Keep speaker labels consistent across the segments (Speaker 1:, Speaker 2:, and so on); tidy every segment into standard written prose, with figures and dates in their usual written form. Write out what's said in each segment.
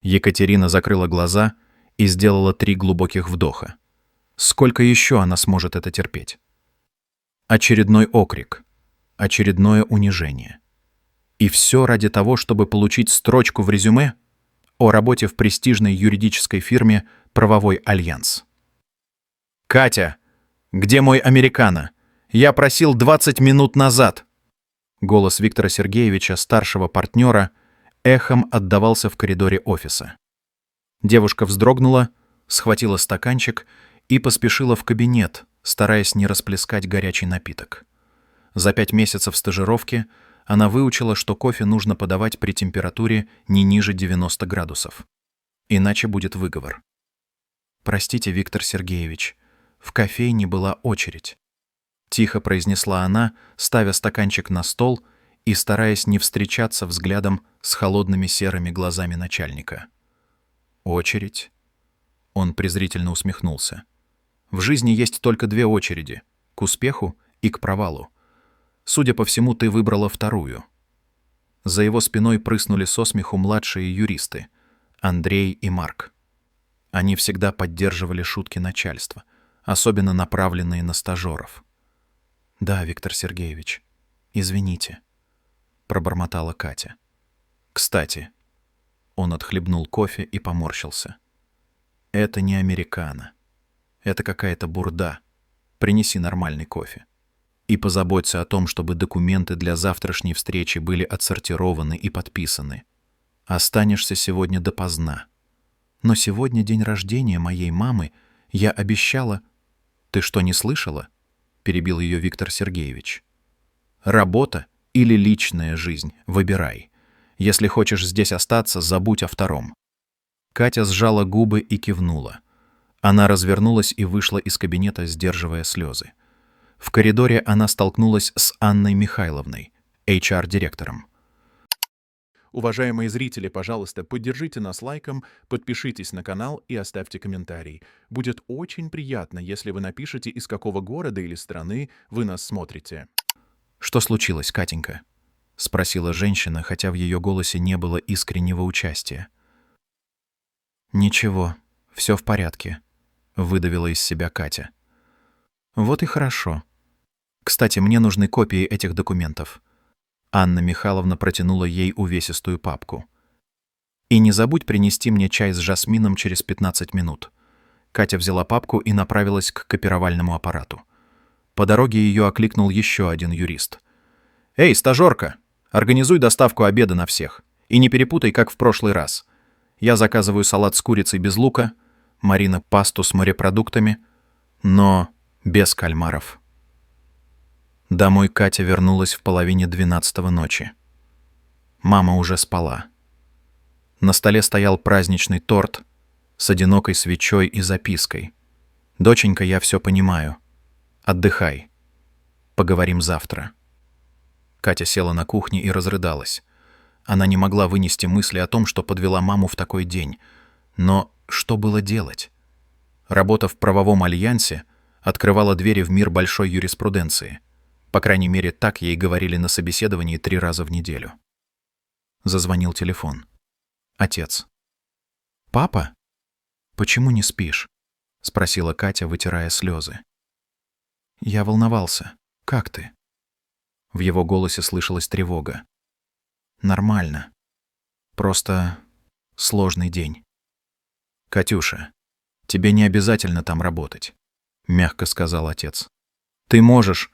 Speaker 1: Екатерина закрыла глаза и сделала 3 глубоких вдоха. Сколько еще она сможет это терпеть? Очередной окрик, очередное унижение. И все ради того, чтобы получить строчку в резюме о работе в престижной юридической фирме «Правовой альянс». «Катя, где мой американо? Я просил 20 минут назад!» Голос Виктора Сергеевича, старшего партнера, эхом отдавался в коридоре офиса. Девушка вздрогнула, схватила стаканчик и поспешила в кабинет, стараясь не расплескать горячий напиток. За 5 месяцев стажировки она выучила, что кофе нужно подавать при температуре не ниже 90 градусов. Иначе будет выговор. «Простите, Виктор Сергеевич, в кофейне была очередь», — тихо произнесла она, ставя стаканчик на стол и стараясь не встречаться взглядом с холодными серыми глазами начальника. «Очередь?» Он презрительно усмехнулся. «В жизни есть только 2 очереди — к успеху и к провалу. Судя по всему, ты выбрала вторую». За его спиной прыснули со смеху младшие юристы — Андрей и Марк. Они всегда поддерживали шутки начальства, особенно направленные на стажеров. «Да, Виктор Сергеевич, извините», — пробормотала Катя. «Кстати», — он отхлебнул кофе и поморщился. «Это не американо. Это какая-то бурда. Принеси нормальный кофе. И позаботься о том, чтобы документы для завтрашней встречи были отсортированы и подписаны. Останешься сегодня допоздна. Но сегодня день рождения моей мамы. Я обещала...» «Ты что, не слышала?» — перебил ее Виктор Сергеевич. «Работа или личная жизнь? Выбирай. Если хочешь здесь остаться, забудь о втором». Катя сжала губы и кивнула. Она развернулась и вышла из кабинета, сдерживая слезы. В коридоре она столкнулась с Анной Михайловной, HR-директором.
Speaker 2: Уважаемые зрители, пожалуйста, поддержите нас лайком, подпишитесь на канал и оставьте комментарий. Будет очень приятно, если вы напишете, из какого города или страны вы нас смотрите.
Speaker 1: «Что случилось, Катенька?» — спросила женщина, хотя в ее голосе не было искреннего участия. «Ничего, все в порядке», — выдавила из себя Катя. «Вот и хорошо. Кстати, мне нужны копии этих документов». Анна Михайловна протянула ей увесистую папку. «И не забудь принести мне чай с жасмином через 15 минут». Катя взяла папку и направилась к копировальному аппарату. По дороге ее окликнул еще один юрист. «Эй, стажерка, организуй доставку обеда на всех. И не перепутай, как в прошлый раз. Я заказываю салат с курицей без лука, Марина — пасту с морепродуктами, но без кальмаров». Домой Катя вернулась в половине 12 ночи. Мама уже спала. На столе стоял праздничный торт с одинокой свечой и запиской. «Доченька, я все понимаю. Отдыхай. Поговорим завтра». Катя села на кухне и разрыдалась. Она не могла вынести мысли о том, что подвела маму в такой день. Но что было делать? Работа в правовом альянсе открывала двери в мир большой юриспруденции. По крайней мере, так ей говорили на собеседовании 3 раза в неделю. Зазвонил телефон. Отец. «Папа? Почему не спишь?» — спросила Катя, вытирая слезы. «Я волновался. Как ты?» В его голосе слышалась тревога. «Нормально. Просто сложный день». «Катюша, тебе не обязательно там работать», — мягко сказал отец. «Ты можешь...»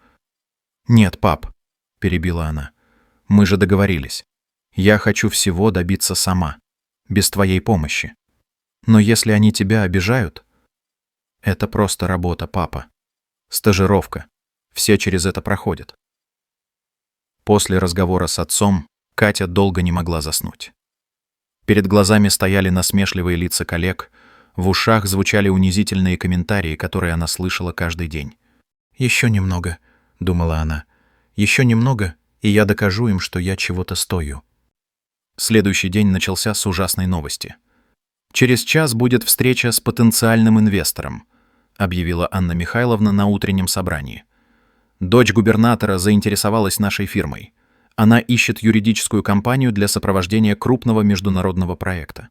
Speaker 1: «Нет, пап», — перебила она, — «мы же договорились. Я хочу всего добиться сама, без твоей помощи. Но если они тебя обижают...» «Это просто работа, папа. Стажировка. Все через это проходят». После разговора с отцом Катя долго не могла заснуть. Перед глазами стояли насмешливые лица коллег, в ушах звучали унизительные комментарии, которые она слышала каждый день. «Еще немного», — думала она, — «еще немного, и я докажу им, что я чего-то стою». Следующий день начался с ужасной новости. «Через час будет встреча с потенциальным инвестором», — объявила Анна Михайловна на утреннем собрании. «Дочь губернатора заинтересовалась нашей фирмой. Она ищет юридическую компанию для сопровождения крупного международного проекта.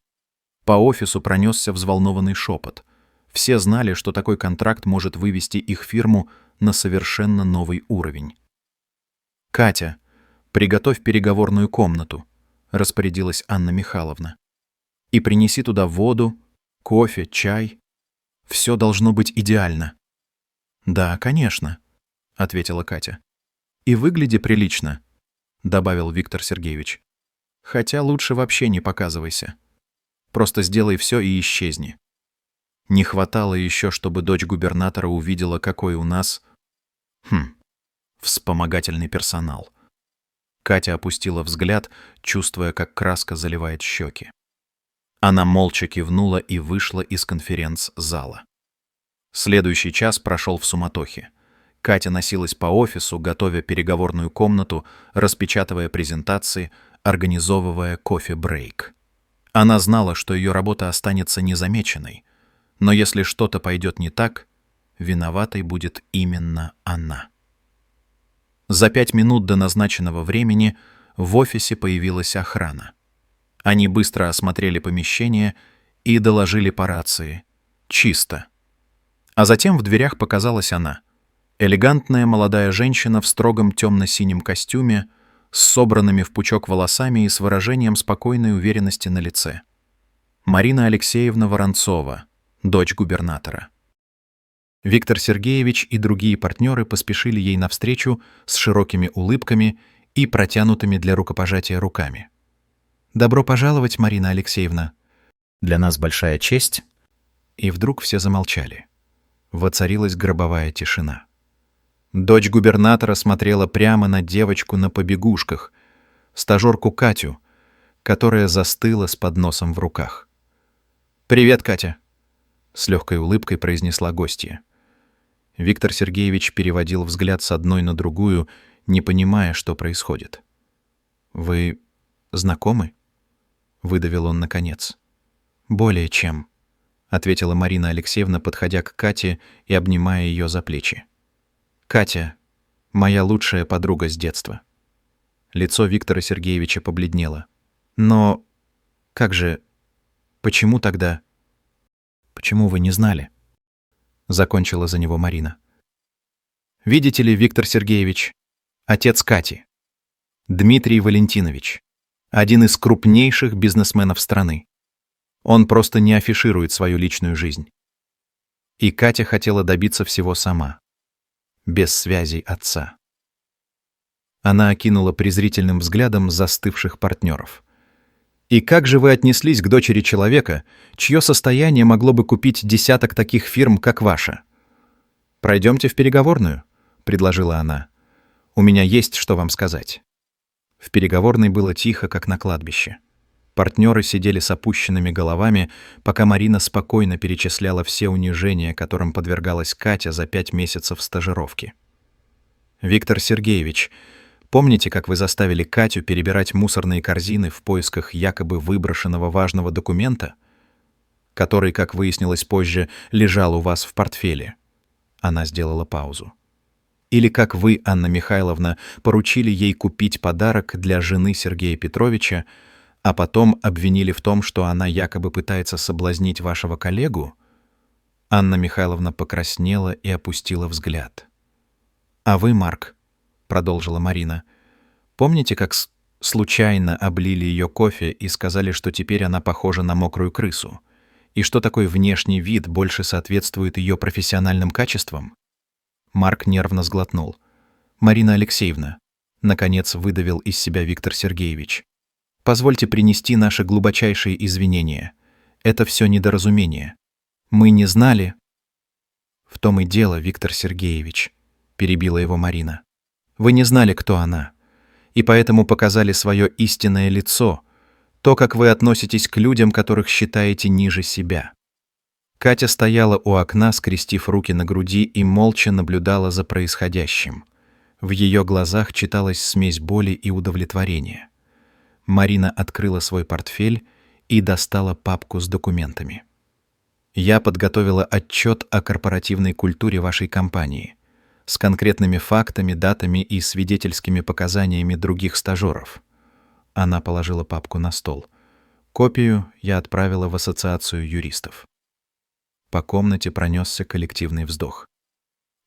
Speaker 1: По офису пронесся взволнованный шепот. Все знали, что такой контракт может вывести их фирму на совершенно новый уровень. «Катя, приготовь переговорную комнату», — распорядилась Анна Михайловна. «И принеси туда воду, кофе, чай. Все должно быть идеально». «Да, конечно», — ответила Катя. «И выгляди прилично», — добавил Виктор Сергеевич. «Хотя лучше вообще не показывайся. Просто сделай все и исчезни. Не хватало еще, чтобы дочь губернатора увидела, какой у нас... вспомогательный персонал». Катя опустила взгляд, чувствуя, как краска заливает щеки. Она молча кивнула и вышла из конференц-зала. Следующий час прошел в суматохе. Катя носилась по офису, готовя переговорную комнату, распечатывая презентации, организовывая кофе-брейк. Она знала, что ее работа останется незамеченной, но если что-то пойдет не так, виноватой будет именно она. За 5 минут до назначенного времени в офисе появилась охрана. Они быстро осмотрели помещение и доложили по рации: «Чисто». А затем в дверях показалась она. Элегантная молодая женщина в строгом темно-синем костюме, с собранными в пучок волосами и с выражением спокойной уверенности на лице. Марина Алексеевна Воронцова, дочь губернатора. Виктор Сергеевич и другие партнеры поспешили ей навстречу с широкими улыбками и протянутыми для рукопожатия руками. «Добро пожаловать, Марина Алексеевна. Для нас большая честь». И вдруг все замолчали. Воцарилась гробовая тишина. Дочь губернатора смотрела прямо на девочку на побегушках, стажерку Катю, которая застыла с подносом в руках. «Привет, Катя», — с легкой улыбкой произнесла гостья. Виктор Сергеевич переводил взгляд с одной на другую, не понимая, что происходит. «Вы знакомы?» — выдавил он наконец. «Более чем», — ответила Марина Алексеевна, подходя к Кате и обнимая ее за плечи. «Катя — моя лучшая подруга с детства». Лицо Виктора Сергеевича побледнело. «Но как же... Почему тогда... Почему вы не знали?» Закончила за него Марина. «Видите ли, Виктор Сергеевич, отец Кати, Дмитрий Валентинович, один из крупнейших бизнесменов страны. Он просто не афиширует свою личную жизнь. И Катя хотела добиться всего сама, без связей отца». Она окинула презрительным взглядом застывших партнеров. «И как же вы отнеслись к дочери человека, чье состояние могло бы купить десяток таких фирм, как ваша?» «Пройдемте в переговорную», — предложила она. «У меня есть что вам сказать». В переговорной было тихо, как на кладбище. Партнеры сидели с опущенными головами, пока Марина спокойно перечисляла все унижения, которым подвергалась Катя за 5 месяцев стажировки. «Виктор Сергеевич, помните, как вы заставили Катю перебирать мусорные корзины в поисках якобы выброшенного важного документа, который, как выяснилось позже, лежал у вас в портфеле?» Она сделала паузу. «Или как вы, Анна Михайловна, поручили ей купить подарок для жены Сергея Петровича, а потом обвинили в том, что она якобы пытается соблазнить вашего коллегу?» Анна Михайловна покраснела и опустила взгляд. «А вы, Марк, — продолжила Марина, — помните, как случайно облили ее кофе и сказали, что теперь она похожа на мокрую крысу, и что такой внешний вид больше соответствует ее профессиональным качествам?» Марк нервно сглотнул. «Марина Алексеевна», — наконец выдавил из себя Виктор Сергеевич, — «позвольте принести наши глубочайшие извинения. Это все недоразумение. Мы не знали...» «В том и дело, Виктор Сергеевич», — перебила его Марина. «Вы не знали, кто она, и поэтому показали свое истинное лицо, то, как вы относитесь к людям, которых считаете ниже себя». Катя стояла у окна, скрестив руки на груди, и молча наблюдала за происходящим. В ее глазах читалась смесь боли и удовлетворения. Марина открыла свой портфель и достала папку с документами. «Я подготовила отчет о корпоративной культуре вашей компании с конкретными фактами, датами и свидетельскими показаниями других стажеров». Она положила папку на стол. Копию я отправила в ассоциацию юристов. По комнате пронесся коллективный вздох.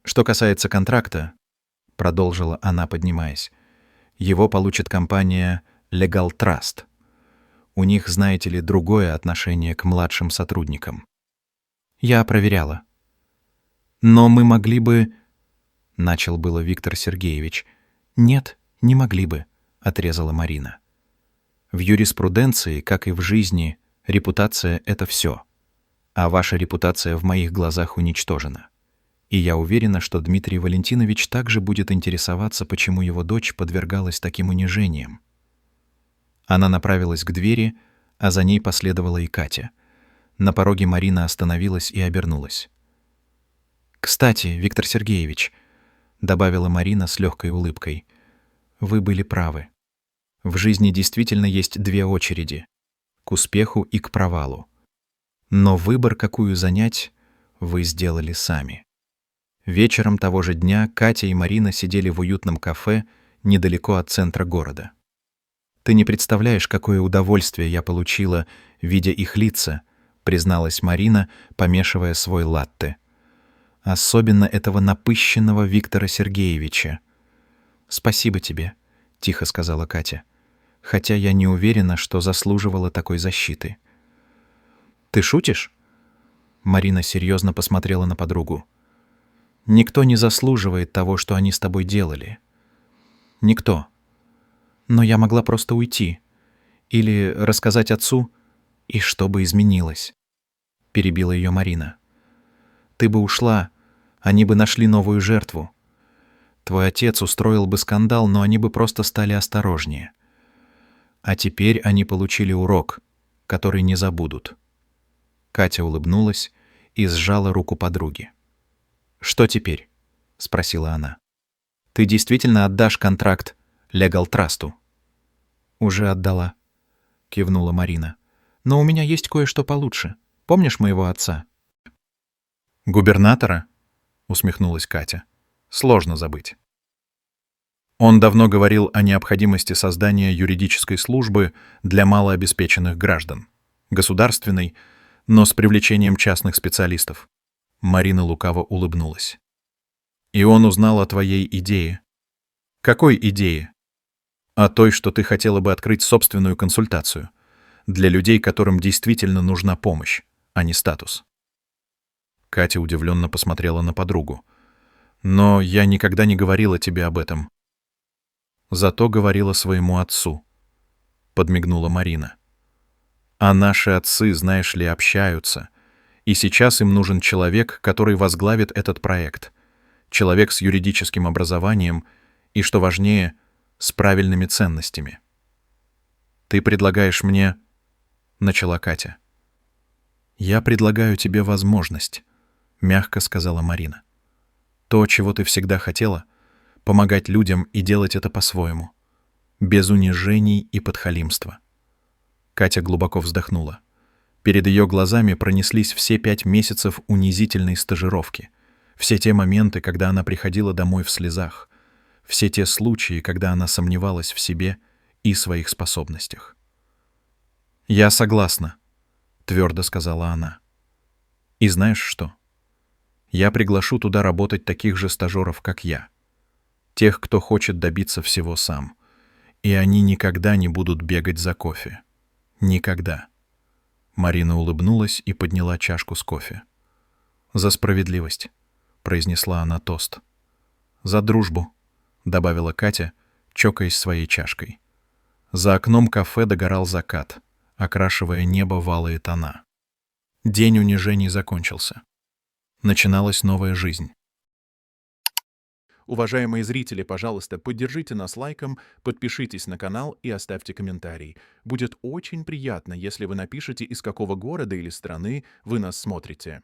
Speaker 1: Что касается контракта, продолжила она, поднимаясь, его получит компания Legal Trust. У них, знаете ли, другое отношение к младшим сотрудникам. Я проверяла. Но мы могли бы... Начал было Виктор Сергеевич. Нет, не могли бы, отрезала Марина. В юриспруденции, как и в жизни, репутация — это все. А ваша репутация в моих глазах уничтожена. И я уверена, что Дмитрий Валентинович также будет интересоваться, почему его дочь подвергалась таким унижениям. Она направилась к двери, а за ней последовала и Катя. На пороге Марина остановилась и обернулась. «Кстати, Виктор Сергеевич», — добавила Марина с легкой улыбкой, — «вы были правы. В жизни действительно есть две очереди — к успеху и к провалу. Но выбор, какую занять, вы сделали сами». Вечером того же дня Катя и Марина сидели в уютном кафе недалеко от центра города. «Ты не представляешь, какое удовольствие я получила, видя их лица», — призналась Марина, помешивая свой латте. «Особенно этого напыщенного Виктора Сергеевича». «Спасибо тебе», — тихо сказала Катя, «хотя я не уверена, что заслуживала такой защиты». «Ты шутишь?» Марина серьезно посмотрела на подругу. «Никто не заслуживает того, что они с тобой делали. Никто. Но я могла просто уйти. Или рассказать отцу, и что бы изменилось?» Перебила ее Марина. «Ты бы ушла, они бы нашли новую жертву. Твой отец устроил бы скандал, но они бы просто стали осторожнее. А теперь они получили урок, который не забудут». Катя улыбнулась и сжала руку подруги. «Что теперь?» — спросила она. «Ты действительно отдашь контракт Legal Trust'у?» «Уже отдала», — кивнула Марина. «Но у меня есть кое-что получше. Помнишь моего отца?»
Speaker 2: «Губернатора?» — усмехнулась Катя. «Сложно забыть». Он давно говорил о необходимости создания юридической службы для малообеспеченных граждан. Государственной, но с привлечением частных специалистов. Марина лукаво улыбнулась. «И он узнал о твоей идее». «Какой идее?» «О той, что ты хотела бы открыть собственную консультацию. Для людей, которым действительно нужна помощь, а не статус». Катя удивленно посмотрела на подругу. «Но я никогда не говорила тебе об этом». «Зато говорила своему отцу», — подмигнула Марина. «А наши отцы, знаешь ли, общаются. И сейчас им нужен человек, который возглавит этот проект. Человек с юридическим образованием и, что важнее, с правильными ценностями». «Ты предлагаешь мне...» — начала Катя. «Я предлагаю тебе возможность», — мягко сказала Марина. «То, чего ты всегда хотела — помогать людям и делать это по-своему, без унижений и подхалимства». Катя глубоко вздохнула. Перед ее глазами пронеслись все 5 месяцев унизительной стажировки, все те моменты, когда она приходила домой в слезах, все те случаи, когда она сомневалась в себе и своих способностях. «Я согласна», — твердо сказала она. «И знаешь что? Я приглашу туда работать таких же стажеров, как я. Тех, кто хочет добиться всего сам. И они никогда не будут бегать за кофе. Никогда». Марина улыбнулась и подняла чашку с кофе. «За справедливость», — произнесла она тост. «За дружбу», — добавила Катя, чокаясь своей чашкой. За окном кафе догорал закат, окрашивая небо в алые тона. День унижений закончился. Начиналась новая жизнь. Уважаемые зрители, пожалуйста, поддержите нас лайком, подпишитесь на канал и оставьте комментарий. Будет очень приятно, если вы напишете, из какого города или страны вы нас смотрите.